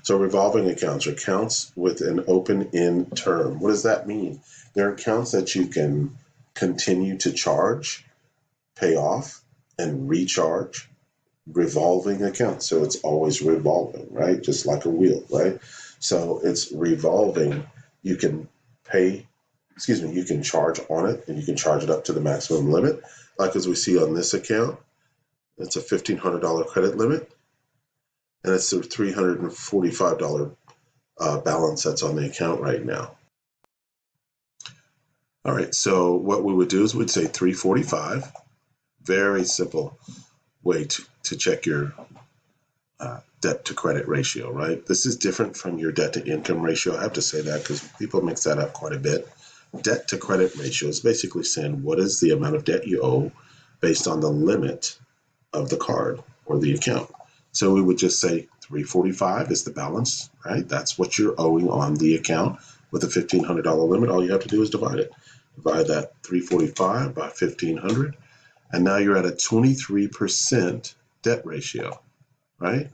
So revolving accounts are accounts with an open-end term. What does that mean? They're accounts that you can continue to charge, pay off, and recharge. Revolving accounts. So it's always revolving, right? Just like a wheel, right? So it's revolving. You can you can charge on it and you can charge it up to the maximum limit. Like as we see on this account, it's a $1,500 credit limit and it's a $345 balance that's on the account right now. All right, so what we would do is we'd say 345. Very simple way to check your debt to credit ratio, right? This is different from your debt to income ratio. I have to say that because people mix that up quite a bit. Debt to credit ratio is basically saying what is the amount of debt you owe based on the limit of the card or the account. So we would just say 345 is the balance, right? That's what you're owing on the account with a $1,500 limit. All you have to do is divide it. Divide that 345 by 1,500, and now you're at a 23% debt ratio, right?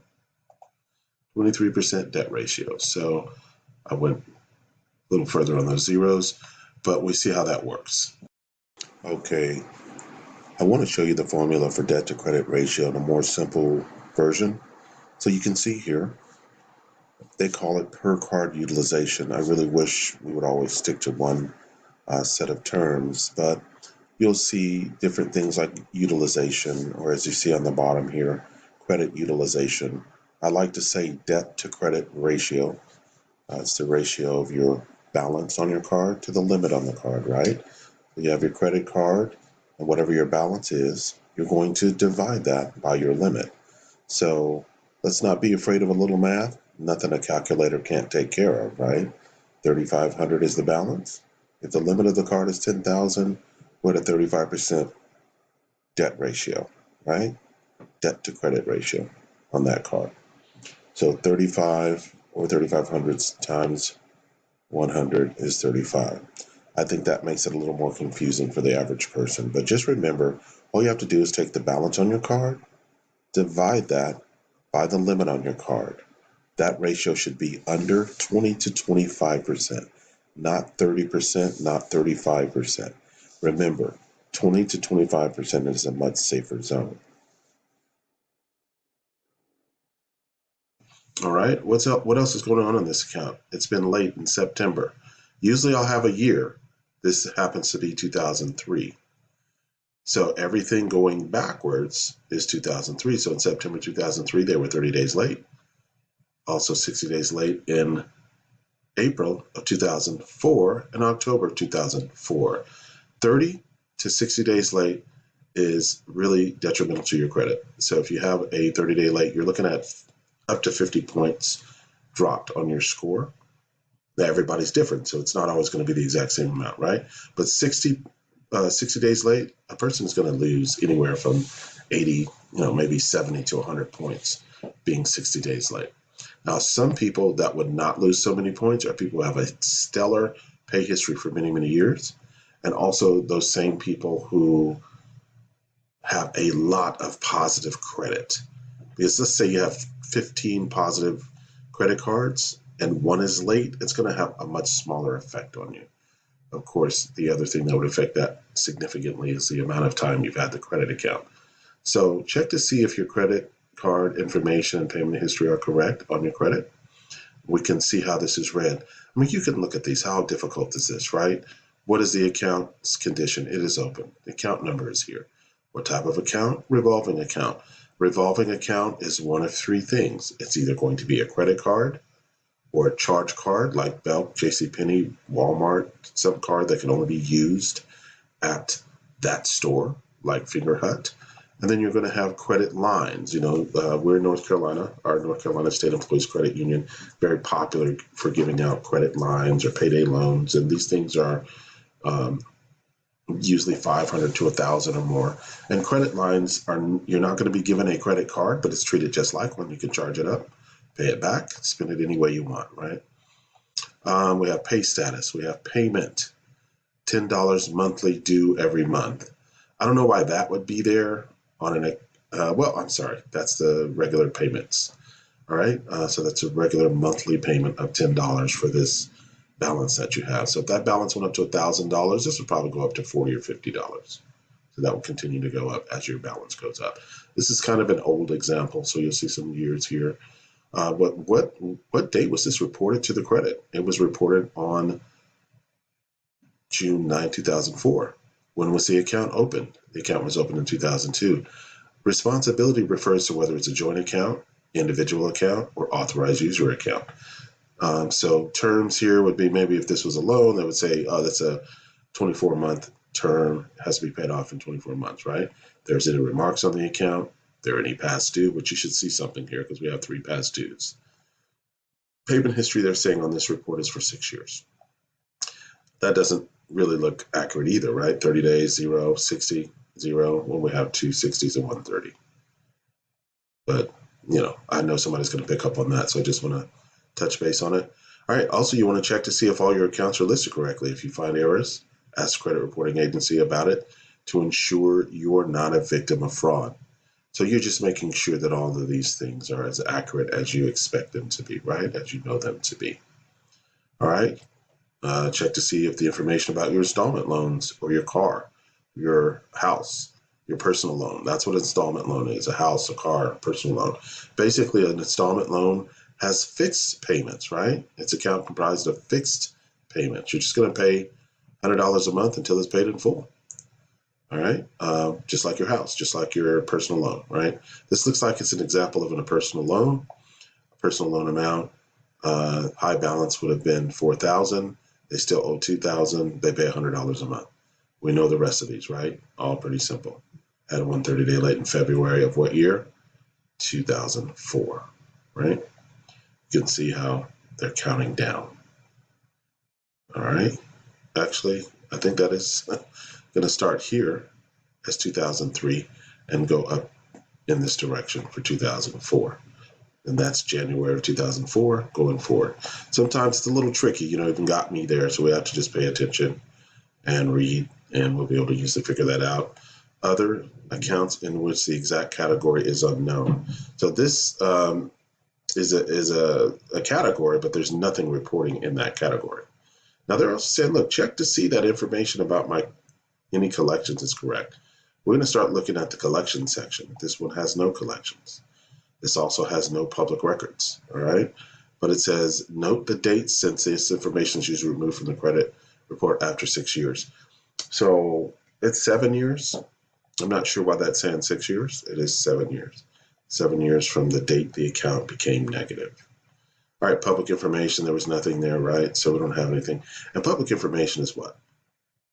23% debt ratio. So I went a little further on those zeros, but we see how that works. Okay, I want to show you the formula for debt to credit ratio in a more simple version. So you can see here, they call it per card utilization. I really wish we would always stick to one set of terms, but you'll see different things like utilization, or as you see on the bottom here, credit utilization. I like to say debt to credit ratio. It's the ratio of your balance on your card to the limit on the card, right? You have your credit card, and whatever your balance is, you're going to divide that by your limit. So let's not be afraid of a little math. Nothing a calculator can't take care of, right? 3,500 is the balance. If the limit of the card is 10,000, we're at a 35% debt ratio, right? Debt to credit ratio on that card. So 35 or 3,500 times 100 is 35. I think that makes it a little more confusing for the average person. But just remember, all you have to do is take the balance on your card, divide that by the limit on your card. That ratio should be under 20 to 25%, not 30%, not 35%. Remember, 20 to 25% is a much safer zone. All right, what's up? What else is going on this account? It's been late in September. Usually I'll have a year. This happens to be 2003. So everything going backwards is 2003. So in September 2003, they were 30 days late. Also 60 days late in April of 2004 and October of 2004. 30 to 60 days late is really detrimental to your credit. So if you have a 30-day late, you're looking at up to 50 points dropped on your score. Now, everybody's different, so it's not always going to be the exact same amount, right? But 60 days late, a person is going to lose anywhere from 80, maybe 70 to 100 points being 60 days late. Now, some people that would not lose so many points are people who have a stellar pay history for many, many years, and also those same people who have a lot of positive credit. Because let's say you have 15 positive credit cards and one is late, it's going to have a much smaller effect on you. Of course, the other thing that would affect that significantly is the amount of time you've had the credit account. So check to see if your credit card information and payment history are correct on your credit. We can see how this is read. I mean, you can look at these. How difficult is this, right? What is the account's condition? It is open. The account number is here. What type of account? Revolving account. Revolving account is one of three things. It's either going to be a credit card or a charge card like Belk, JCPenney, Walmart, some card that can only be used at that store like Fingerhut. And then you're going to have credit lines. We're in North Carolina. Our North Carolina State Employees Credit Union, very popular for giving out credit lines or payday loans. And these things are usually 500 to 1,000 or more. And credit lines you're not going to be given a credit card, but it's treated just like one. You can charge it up, pay it back, spend it any way you want, right? We have pay status. We have payment, $10 monthly due every month. I don't know why that would be there on I'm sorry, that's the regular payments. All right, so that's a regular monthly payment of $10 for this balance that you have. So if that balance went up to $1,000, this would probably go up to $40 or $50. So that will continue to go up as your balance goes up. This is kind of an old example, so you'll see some years here. What date was this reported to the credit? It was reported on June 9, 2004. When was the account opened? The account was opened in 2002. Responsibility refers to whether it's a joint account, individual account, or authorized user account. So terms here would be maybe if this was a loan, they would say, oh, that's a 24-month term, has to be paid off in 24 months, right? There's any remarks on the account, there are any past due, which you should see something here because we have 3 past dues. Payment history they're saying on this report is for 6 years. That doesn't really look accurate either, right? 30 days, 0, 60, 0, when we have 2 60s and 130. But, I know somebody's going to pick up on that, so I just want to touch base on it. All right, also you want to check to see if all your accounts are listed correctly. If you find errors, ask the credit reporting agency about it to ensure you're not a victim of fraud. So you're just making sure that all of these things are as accurate as you expect them to be, right? As you know them to be. All right, check to see if the information about your installment loans or your car, your house, your personal loan. That's what an installment loan is, a house, a car, a personal loan. Basically, an installment loan has fixed payments, right? It's an account comprised of fixed payments. You're just going to pay $100 a month until it's paid in full. All right, just like your house, just like your personal loan, right? This looks like it's an example of a personal loan. A personal loan amount, high balance would have been $4,000. They still owe $2,000. They pay $100 a month. We know the rest of these, right? All pretty simple. Had a 130-day late in February of what year? 2004, right? You can see how they're counting down. All right. Actually, I think that is going to start here as 2003 and go up in this direction for 2004. And that's January of 2004 going forward. Sometimes it's a little tricky, even got me there. So we have to just pay attention and read, and we'll be able to usually figure that out. Other accounts in which the exact category is unknown. So this is a category, but there's nothing reporting in that category. Now they're also saying, look, check to see that information about any collections is correct. We're going to start looking at the collection section. This one has no collections. This also has no public records, all right? But it says, note the date since this information is usually removed from the credit report after 6 years. So it's 7 years. I'm not sure why that's saying 6 years. It is 7 years. 7 years from the date the account became negative. All right, public information, there was nothing there, right? So we don't have anything. And public information is what?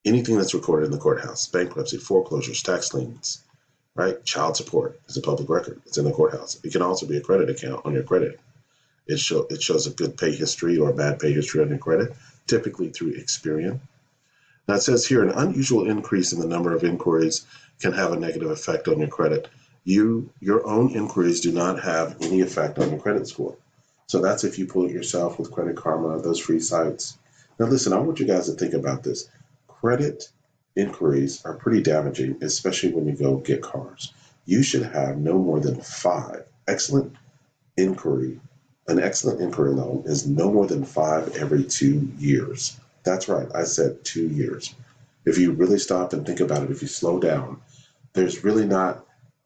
Anything that's recorded in the courthouse, bankruptcy, foreclosures, tax liens, right? Child support is a public record. It's in the courthouse. It can also be a credit account on your credit. It shows a good pay history or a bad pay history on your credit, typically through Experian. Now it says here, an unusual increase in the number of inquiries can have a negative effect on your credit. Your own inquiries do not have any effect on your credit score. So that's if you pull it yourself with Credit Karma, those free sites. Now listen, I want you guys to think about this. Credit inquiries are pretty damaging, especially when you go get cars. You should have no more than 5. An excellent inquiry loan is no more than 5 every 2 years. That's right, I said 2 years. If you really stop and think about it, if you slow down, there's really not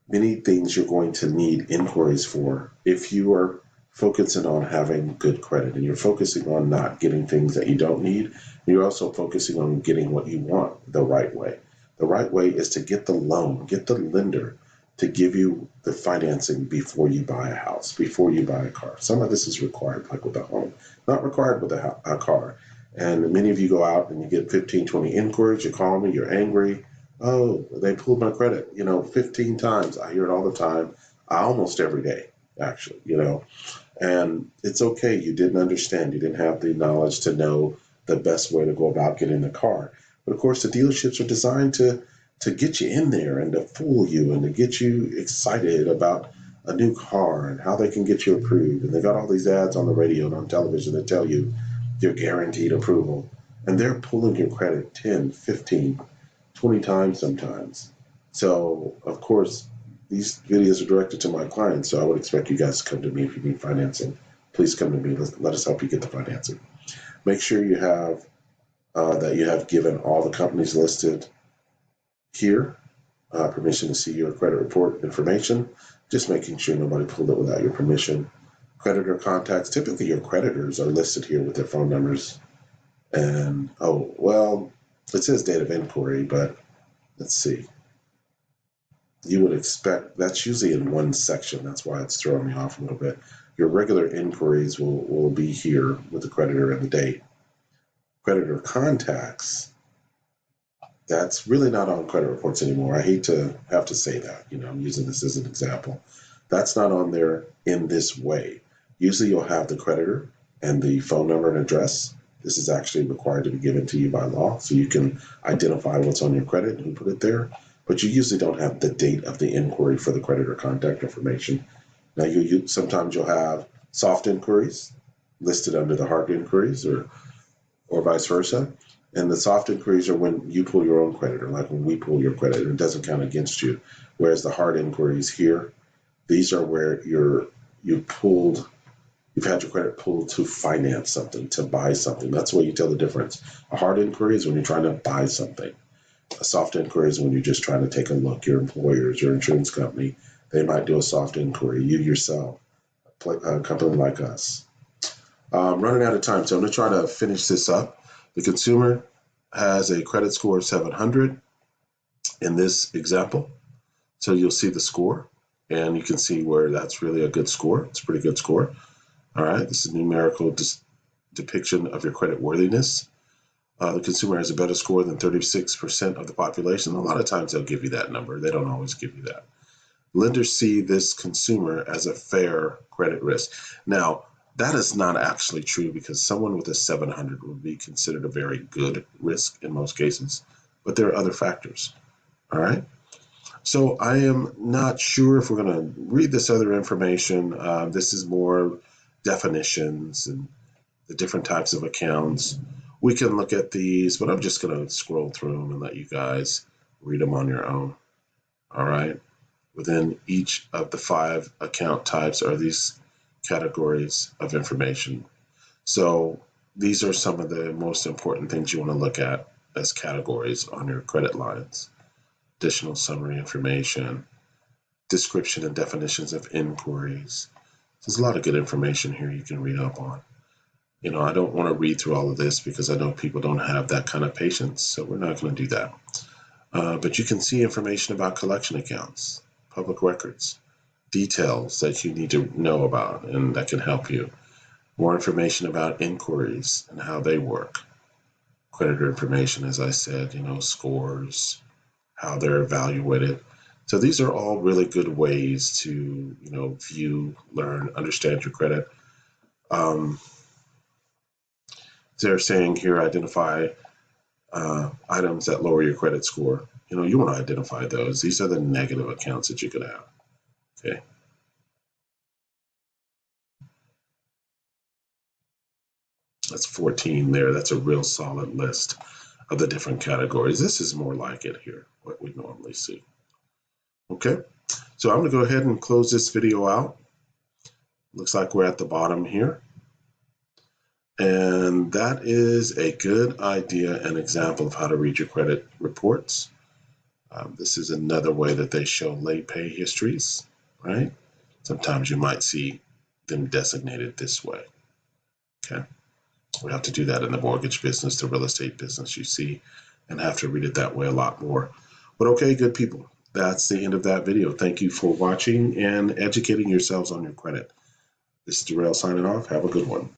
many things you're going to need inquiries for if you are focusing on having good credit and you're focusing on not getting things that you don't need. And you're also focusing on getting what you want the right way. The right way is to get the loan, get the lender to give you the financing before you buy a house, before you buy a car. Some of this is required, like with a home, not required with a car. And many of you go out and you get 15, 20 inquiries, you call me, you're angry. Oh, they pulled my credit, 15 times. I hear it all the time, almost every day, actually, And it's okay. You didn't understand. You didn't have the knowledge to know the best way to go about getting a car. But of course, the dealerships are designed to get you in there and to fool you and to get you excited about a new car and how they can get you approved. And they got all these ads on the radio and on television that tell you you're guaranteed approval. And they're pulling your credit 10, 15, 20 times sometimes. So, of course, these videos are directed to my clients, so I would expect you guys to come to me if you need financing. Please come to me. Let us help you get the financing. Make sure you have that you have given all the companies listed here permission to see your credit report information, just making sure nobody pulled it without your permission. Creditor contacts, typically your creditors are listed here with their phone numbers. And, oh, well, it says date of inquiry, but let's see. You would expect, that's usually in one section. That's why it's throwing me off a little bit. Your regular inquiries will be here with the creditor and the date. Creditor contacts, that's really not on credit reports anymore. I hate to have to say that, I'm using this as an example. That's not on there in this way. Usually you'll have the creditor and the phone number and address. This is actually required to be given to you by law, so you can identify what's on your credit and who put it there. But you usually don't have the date of the inquiry for the creditor contact information. Now, sometimes you'll have soft inquiries listed under the hard inquiries or vice versa. And the soft inquiries are when you pull your own creditor, like when we pull your credit, and it doesn't count against you. Whereas the hard inquiries here, these are where you've had your credit pulled to finance something, to buy something. That's where you tell the difference. A hard inquiry is when you're trying to buy something. A soft inquiry is when you're just trying to take a look. Your employers, your insurance company, they might do a soft inquiry. You yourself, a company like us. Running out of time, so I'm going to try to finish this up. The consumer has a credit score of 700 in this example. So you'll see the score, and you can see where that's really a good score. It's a pretty good score. All right, this is a numerical depiction of your credit worthiness. The consumer has a better score than 36% of the population. A lot of times they'll give you that number. They don't always give you that. Lenders see this consumer as a fair credit risk. Now, that is not actually true because someone with a 700 would be considered a very good risk in most cases, but there are other factors. All right. So I am not sure if we're going to read this other information. This is more definitions and the different types of accounts. We can look at these, but I'm just going to scroll through them and let you guys read them on your own. All right. Within each of the 5 account types are these categories of information. So these are some of the most important things you want to look at as categories on your credit lines. Additional summary information, description and definitions of inquiries. There's a lot of good information here you can read up on. I don't want to read through all of this because I know people don't have that kind of patience, so we're not going to do that. But you can see information about collection accounts, public records, details that you need to know about and that can help you. More information about inquiries and how they work. Creditor information, as I said, scores, how they're evaluated. So these are all really good ways to, view, learn, understand your credit. They're saying here, identify items that lower your credit score. You want to identify those. These are the negative accounts that you could have. Okay. That's 14 there. That's a real solid list of the different categories. This is more like it here, what we normally see. Okay, so I'm going to go ahead and close this video out. Looks like we're at the bottom here. And that is a good idea and example of how to read your credit reports. This is another way that they show late pay histories, right? Sometimes you might see them designated this way. Okay. We have to do that in the mortgage business, the real estate business, you see, and have to read it that way a lot more. But okay, good people, that's the end of that video. Thank you for watching and educating yourselves on your credit. This is Darrell signing off. Have a good one.